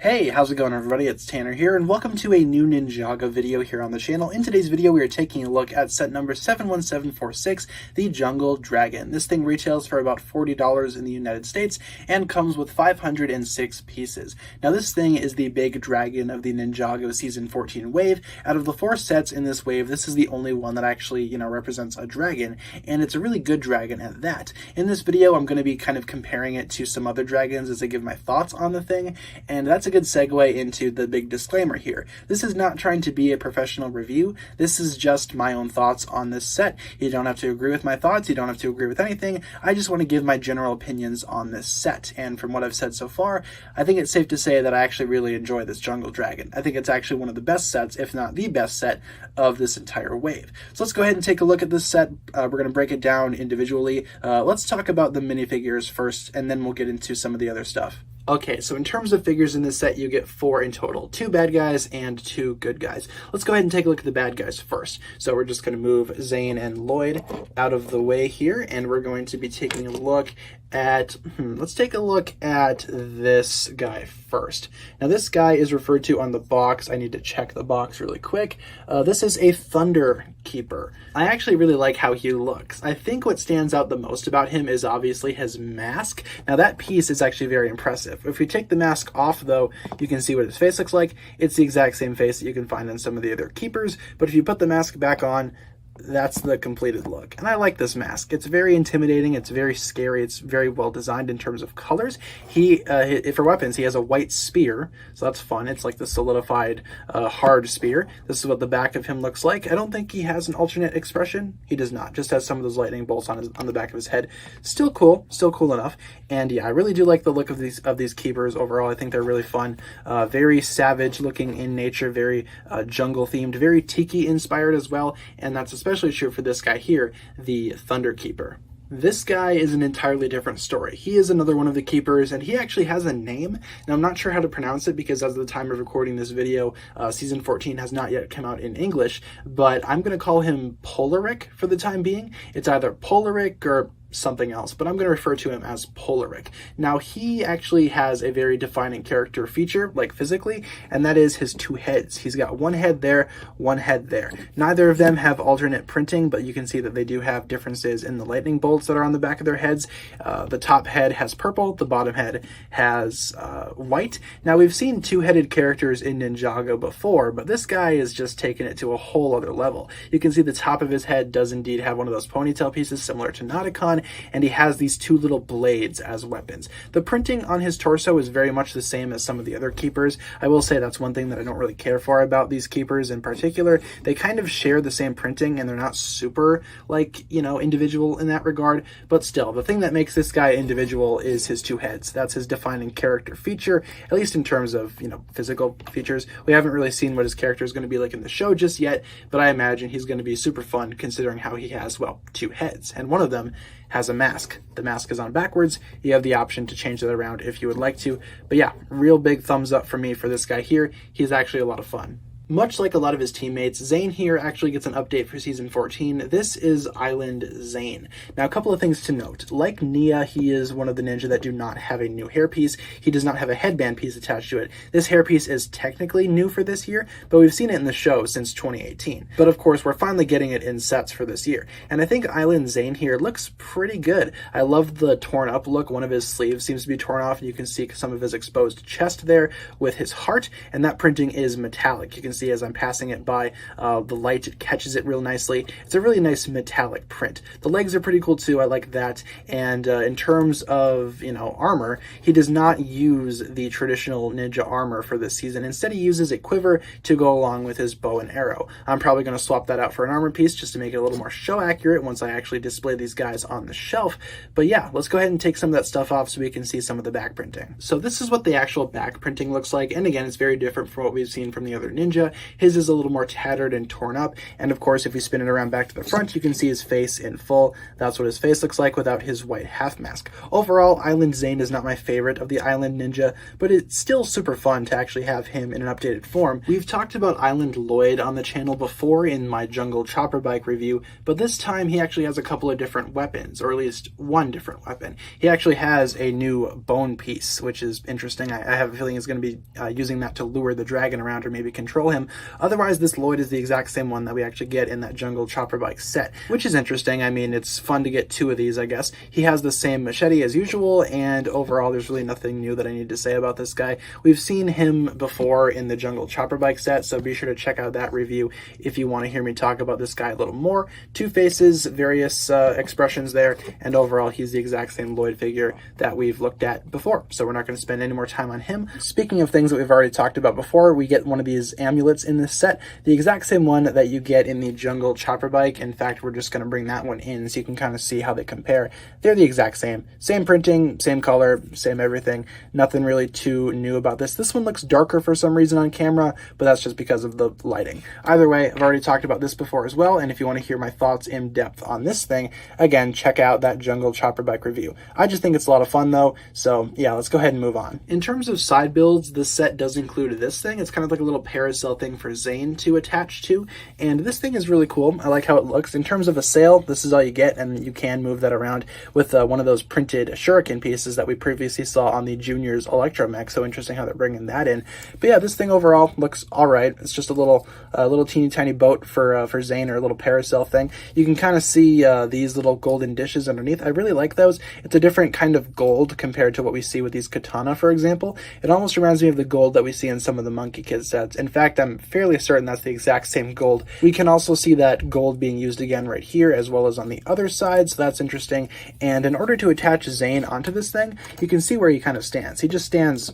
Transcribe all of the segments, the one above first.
Hey, how's it going everybody? It's Tanner here, and welcome to a new Ninjago video here on the channel. In today's video, we are taking a look at set number 71746, the Jungle Dragon. This thing retails for about $40 in the United States and comes with 506 pieces. Now this thing is the big dragon of the Ninjago Season 14 wave. Out of the 4 sets in this wave, this is the only one that actually, represents a dragon, and it's a really good dragon at that. In this video, I'm going to be kind of comparing it to some other dragons as I give my thoughts on the thing, and that's a good segue into the big disclaimer here. This is not trying to be a professional review. This is just my own thoughts on this set. You don't have to agree with my thoughts. You don't have to agree with anything. I just want to give my general opinions on this set. And from what I've said so far, I think it's safe to say that I actually really enjoy this Jungle Dragon. I think it's actually one of the best sets, if not the best set, of this entire wave. So let's go ahead and take a look at this set. We're going to break it down individually. Let's talk about the minifigures first, and then we'll get into some of the other stuff. Okay, so in terms of figures in this set, you get 4 in total. 2 bad guys and 2 good guys. Let's go ahead and take a look at the bad guys first. So we're just going to move Zane and Lloyd out of the way here, and we're going to be taking a look at, let's take a look at this guy first. Now this guy is referred to on the box. I need to check the box really quick. This is a Thunder Keeper. I actually really like how he looks. I think what stands out the most about him is obviously his mask. Now that piece is actually very impressive. If we take the mask off though, you can see what his face looks like. It's the exact same face that you can find on some of the other keepers, but if you put the mask back on, that's the completed look. And I like this mask. It's very intimidating. It's very scary. It's very well designed in terms of colors. For weapons, he has a white spear, so that's fun. It's like the solidified hard spear. This is what the back of him looks like. I don't think he has an alternate expression. He does not. Just has some of those lightning bolts on the back of his head. Still cool enough. And yeah, I really do like the look of these keepers overall. I think they're really fun. Very savage looking in nature, very jungle themed, very tiki inspired as well. And that's especially true for this guy here, the Thunder Keeper. This guy is an entirely different story. He is another one of the keepers, and he actually has a name. Now, I'm not sure how to pronounce it because as of the time of recording this video, Season 14 has not yet come out in English, but I'm going to call him Polaric for the time being. It's either Polaric or something else, but I'm going to refer to him as Polaric. Now, he actually has a very defining character feature, like physically, and that is his 2 heads. He's got 1 head there, 1 head there. Neither of them have alternate printing, but you can see that they do have differences in the lightning bolts that are on the back of their heads. The top head has purple, the bottom head has white. Now, we've seen 2-headed characters in Ninjago before, but this guy is just taking it to a whole other level. You can see the top of his head does indeed have one of those ponytail pieces similar to Nauticon, and he has these 2 little blades as weapons. The printing on his torso is very much the same as some of the other keepers. I will say that's one thing that I don't really care for about these keepers in particular. They kind of share the same printing, and they're not super, individual in that regard, but still, the thing that makes this guy individual is his 2 heads. That's his defining character feature, at least in terms of, physical features. We haven't really seen what his character is going to be like in the show just yet, but I imagine he's going to be super fun considering how he has, 2 heads, and one of them has a mask. The mask is on backwards. You have the option to change that around if you would like to. But yeah, real big thumbs up for me for this guy here. He's actually a lot of fun. Much like a lot of his teammates, Zane here actually gets an update for Season 14. This is Island Zane. Now, a couple of things to note. Like Nia, he is one of the ninja that do not have a new hairpiece. He does not have a headband piece attached to it. This hairpiece is technically new for this year, but we've seen it in the show since 2018. But of course, we're finally getting it in sets for this year. And I think Island Zane here looks pretty good. I love the torn up look. One of his sleeves seems to be torn off, and you can see some of his exposed chest there with his heart, and that printing is metallic. You can see as I'm passing it by the light, it catches it real nicely. It's a really nice metallic print. The legs are pretty cool too. I like that. And in terms of armor, he does not use the traditional ninja armor for this season. Instead, he uses a quiver to go along with his bow and arrow. I'm probably going to swap that out for an armor piece just to make it a little more show accurate once I actually display these guys on the shelf. But yeah, let's go ahead and take some of that stuff off so we can see some of the back printing. So this is what the actual back printing looks like, and again, it's very different from what we've seen from the other ninja. Ninja. His is a little more tattered and torn up, and of course if we spin it around back to the front, you can see his face in full. That's what his face looks like without his white half mask. Overall, Island Zane is not my favorite of the Island Ninja, but it's still super fun to actually have him in an updated form. We've talked about Island Lloyd on the channel before in my Jungle Chopper Bike review, but this time he actually has a couple of different weapons, or at least one different weapon. He actually has a new bone piece, which is interesting. I have a feeling he's going to be using that to lure the dragon around or maybe control him. Otherwise, this Lloyd is the exact same one that we actually get in that Jungle Chopper Bike set, which is interesting. I mean, it's fun to get two of these, I guess. He has the same machete as usual, and overall, there's really nothing new that I need to say about this guy. We've seen him before in the Jungle Chopper Bike set, so be sure to check out that review if you want to hear me talk about this guy a little more. Two faces, various expressions there, and overall, he's the exact same Lloyd figure that we've looked at before, so we're not going to spend any more time on him. Speaking of things that we've already talked about before, we get one of these amulets in this set, the exact same one that you get in the Jungle Chopper Bike. In fact, we're just going to bring that one in so you can kind of see how they compare. They're the exact same. Same printing, same color, same everything. Nothing really too new about this. This one looks darker for some reason on camera, but that's just because of the lighting. Either way, I've already talked about this before as well, and if you want to hear my thoughts in depth on this thing, again, check out that Jungle Chopper Bike review. I just think it's a lot of fun though, so yeah, let's go ahead and move on. In terms of side builds, this set does include this thing. It's kind of like a little parasail thing for Zane to attach to, and this thing is really cool. I like how it looks. In terms of a sail, this is all you get, and you can move that around with one of those printed shuriken pieces that we previously saw on the Juniors Electromech. So interesting how they're bringing that in. But yeah, this thing overall looks all right. It's just a little teeny tiny boat for Zane, or a little parasail thing. You can kind of see these little golden dishes underneath. I really like those. It's a different kind of gold compared to what we see with these katana, for example. It almost reminds me of the gold that we see in some of the Monkey Kid sets. In fact, I'm fairly certain that's the exact same gold. We can also see that gold being used again right here, as well as on the other side, so that's interesting. And in order to attach Zane onto this thing, you can see where he kind of stands. He just stands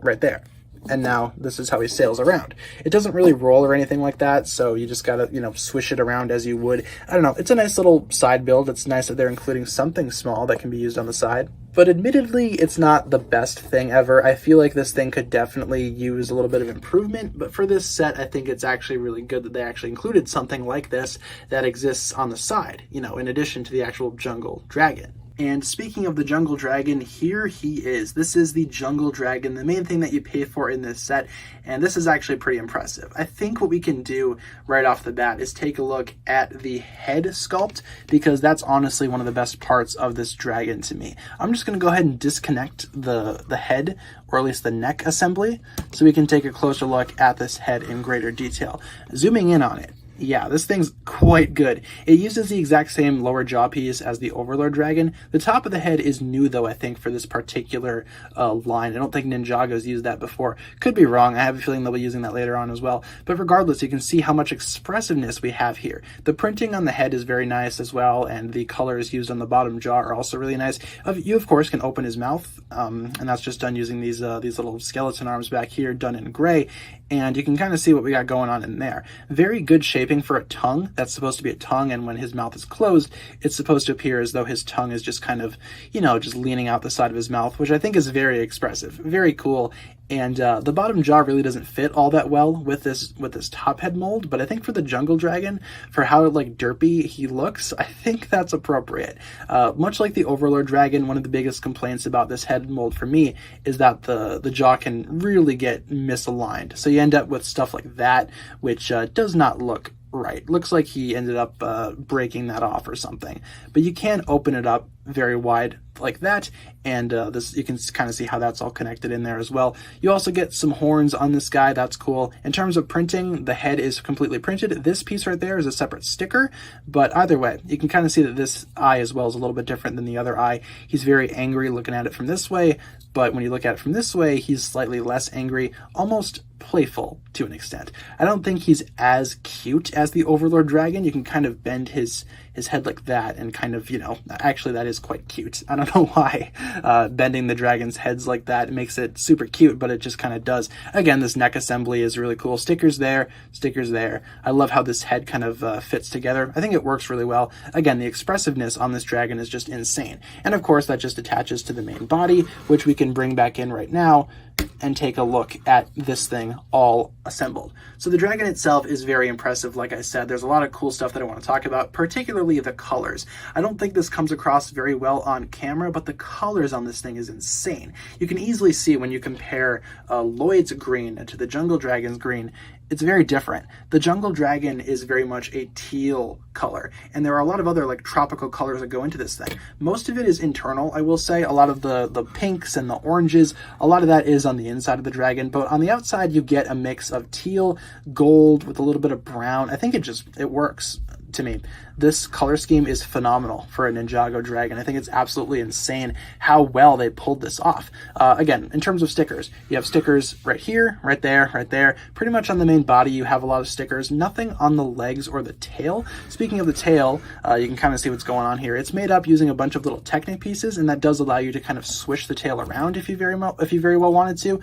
right there. And now this is how he sails around. It doesn't really roll or anything like that, so you just gotta, swish it around as you would. I don't know, it's a nice little side build. It's nice that they're including something small that can be used on the side. But admittedly, it's not the best thing ever. I feel like this thing could definitely use a little bit of improvement, but for this set, I think it's actually really good that they actually included something like this that exists on the side, in addition to the actual Jungle Dragon. And speaking of the Jungle Dragon, here he is. This is the Jungle Dragon, the main thing that you pay for in this set, and this is actually pretty impressive. I think what we can do right off the bat is take a look at the head sculpt, because that's honestly one of the best parts of this dragon to me. I'm just going to go ahead and disconnect the head, or at least the neck assembly, so we can take a closer look at this head in greater detail. Zooming in on it. Yeah, this thing's quite good. It uses the exact same lower jaw piece as the Overlord Dragon. The top of the head is new, though, I think, for this particular line. I don't think Ninjago's used that before. Could be wrong. I have a feeling they'll be using that later on as well. But regardless, you can see how much expressiveness we have here. The printing on the head is very nice as well, and the colors used on the bottom jaw are also really nice. You, of course, can open his mouth, and that's just done using these little skeleton arms back here, done in gray. And you can kind of see what we got going on in there. Very good shaping for a tongue. That's supposed to be a tongue, and when his mouth is closed, it's supposed to appear as though his tongue is just kind of, just leaning out the side of his mouth, which I think is very expressive. Very cool. And the bottom jaw really doesn't fit all that well with this top head mold, but I think for the Jungle Dragon, for how derpy he looks, I think that's appropriate. Much like the Overlord Dragon, one of the biggest complaints about this head mold for me is that the jaw can really get misaligned. So you end up with stuff like that, which does not look right. Looks like he ended up breaking that off or something. But you can open it up very wide like that, and this, you can kind of see how that's all connected in there as well. You also get some horns on this guy. That's cool. In terms of printing, the head is completely printed. This piece right there is a separate sticker, but either way, you can kind of see that this eye as well is a little bit different than the other eye. He's very angry looking at it from this way, but when you look at it from this way, he's slightly less angry, almost playful to an extent. I don't think he's as cute as the Overlord Dragon. You can kind of bend his head like that and kind of, actually that is quite cute. I don't know why bending the dragon's heads like that makes it super cute, but it just kind of does. Again, this neck assembly is really cool. Stickers there, stickers there. I love how this head kind of fits together. I think it works really well. Again, the expressiveness on this dragon is just insane. And of course, that just attaches to the main body, which we can bring back in right now and take a look at this thing all assembled. So the dragon itself is very impressive. Like I said, there's a lot of cool stuff that I want to talk about, particularly the colors. I don't think this comes across very well on camera, but the colors on this thing is insane. You can easily see when you compare Lloyd's green to the Jungle Dragon's green, it's very different. The Jungle Dragon is very much a teal color, and there are a lot of other like tropical colors that go into this thing. Most of it is internal, I will say. A lot of the pinks and the oranges, a lot of that is on the inside of the dragon, but on the outside you get a mix of teal, gold with a little bit of brown. I think it works to me. This color scheme is phenomenal for a Ninjago dragon. I think it's absolutely insane how well they pulled this off. Again, in terms of stickers, you have stickers right here, right there, right there. Pretty much on the main body, you have a lot of stickers. Nothing on the legs or the tail. Speaking of the tail, you can kind of see what's going on here. It's made up using a bunch of little Technic pieces, and that does allow you to kind of swish the tail around if you very well wanted to.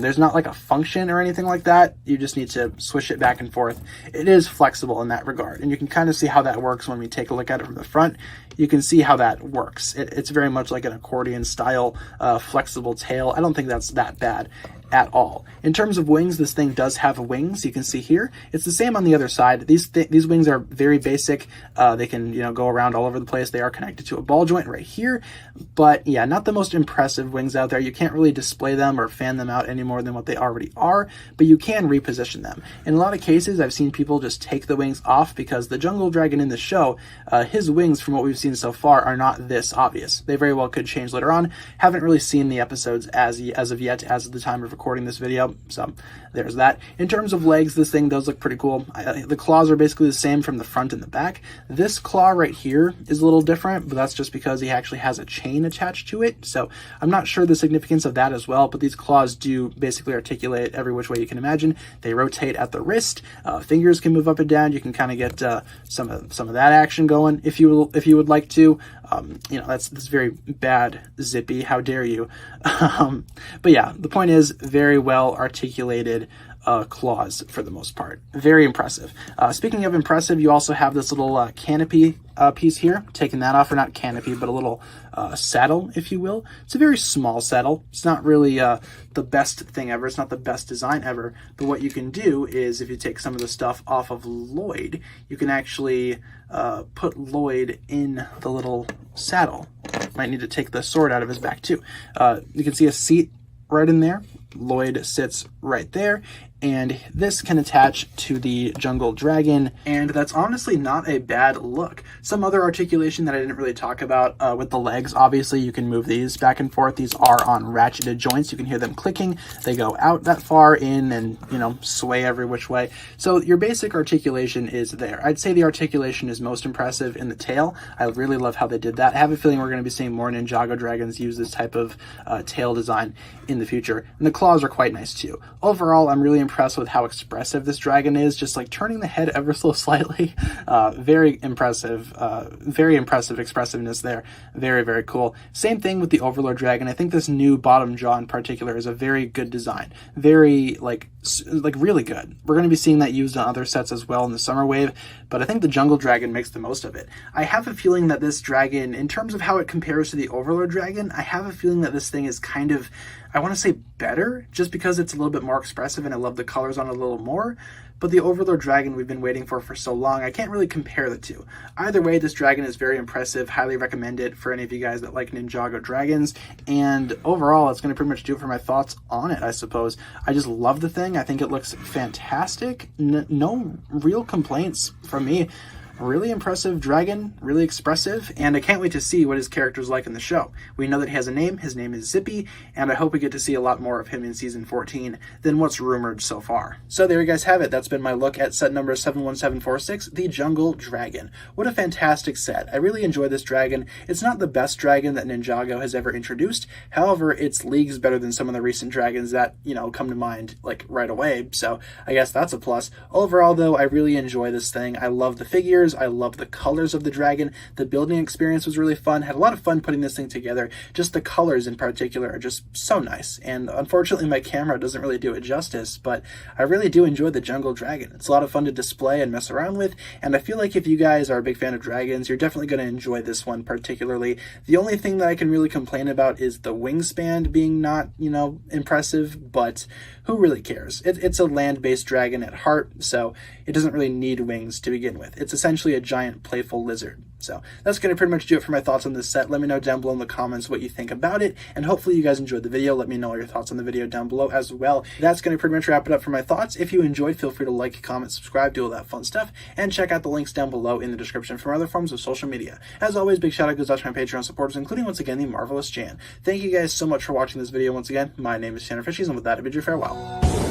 There's not like a function or anything like that. You just need to swish it back and forth. It is flexible in that regard, and you can kind of see how that works when we take a look at it from the front. You can see how that works. It's very much like an accordion style flexible tail. I don't think that's that bad at all. In terms of wings, this thing does have wings. You can see here. It's the same on the other side. These wings are very basic. They can, go around all over the place. They are connected to a ball joint right here. But yeah, not the most impressive wings out there. You can't really display them or fan them out any more than what they already are, but you can reposition them. In a lot of cases, I've seen people just take the wings off because the Jungle Dragon in the show, his wings, from what we've seen so far, are not this obvious. They very well could change later on. Haven't really seen the episodes as of yet, as of the time of recording this video, so there's that. In terms of legs, this thing does look pretty cool. The claws are basically the same from the front and the back. This claw right here is a little different, but that's just because he actually has a chain attached to it, so I'm not sure the significance of that as well, but these claws do basically articulate every which way you can imagine. They rotate at the wrist. Fingers can move up and down. You can kind of get some of that action going if you would like to. That's very bad, Zippy. How dare you? But yeah, the point is, very well articulated claws for the most part. Very impressive. Speaking of impressive, you also have this little canopy piece here. Taking that off, or not canopy, but a little saddle, if you will. It's a very small saddle. It's not really the best thing ever. It's not the best design ever. But what you can do is, if you take some of the stuff off of Lloyd, you can actually put Lloyd in the little saddle. Might need to take the sword out of his back too. You can see a seat right in there. Lloyd sits right there, and this can attach to the Jungle Dragon, and that's honestly not a bad look. Some other articulation that I didn't really talk about with the legs, obviously you can move these back and forth. These are on ratcheted joints. You can hear them clicking. They go out that far in and, sway every which way. So your basic articulation is there. I'd say the articulation is most impressive in the tail. I really love how they did that. I have a feeling we're going to be seeing more Ninjago dragons use this type of tail design in the future. And the claws are quite nice too. Overall, I'm really impressed with how expressive this dragon is, just like turning the head ever so slightly. Very impressive expressiveness there. Very, very cool. Same thing with the Overlord dragon. I think this new bottom jaw in particular is a very good design. Very like really good. We're going to be seeing that used on other sets as well in the summer wave, but I think the Jungle Dragon makes the most of it. I have a feeling that this dragon, in terms of how it compares to the Overlord dragon, I have a feeling that this thing is kind of, I want to say better, just because it's a little bit more expressive and I love the colors on it a little more. But the Overlord dragon we've been waiting for so long, I can't really compare the two. Either way, this dragon is very impressive. Highly recommend it for any of you guys that like Ninjago dragons. And overall, that's going to pretty much do it for my thoughts on it, I suppose. I just love the thing. I think it looks fantastic. No real complaints from me. Really impressive dragon, really expressive, and I can't wait to see what his character's like in the show. We know that he has a name. His name is Zippy, and I hope we get to see a lot more of him in season 14 than what's rumored so far. So there you guys have it. That's been my look at set number 71746, the Jungle Dragon. What a fantastic set. I really enjoy this dragon. It's not the best dragon that Ninjago has ever introduced. However, it's leagues better than some of the recent dragons that, come to mind like right away. So I guess that's a plus. Overall, though, I really enjoy this thing. I love the figures. figures. I love the colors of the dragon. The building experience was really fun. Had a lot of fun putting this thing together. Just the colors in particular are just so nice. And unfortunately, my camera doesn't really do it justice, but I really do enjoy the jungle dragon. It's a lot of fun to display and mess around with, and I feel like if you guys are a big fan of dragons, you're definitely going to enjoy this one particularly. The only thing that I can really complain about is the wingspan being not, impressive, but who really cares? It's a land-based dragon at heart, so it doesn't really need wings to begin with. It's essentially a giant playful lizard. So that's going to pretty much do it for my thoughts on this set. Let me know down below in the comments what you think about it, and hopefully you guys enjoyed the video. Let me know your thoughts on the video down below as well. That's going to pretty much wrap it up for my thoughts. If you enjoyed, feel free to like, comment, subscribe, do all that fun stuff, and check out the links down below in the description for other forms of social media. As always, big shout out goes out to my Patreon supporters, including once again the marvelous Jan. Thank you guys so much for watching this video once again. My name is TannerFishies, and with that I bid you farewell.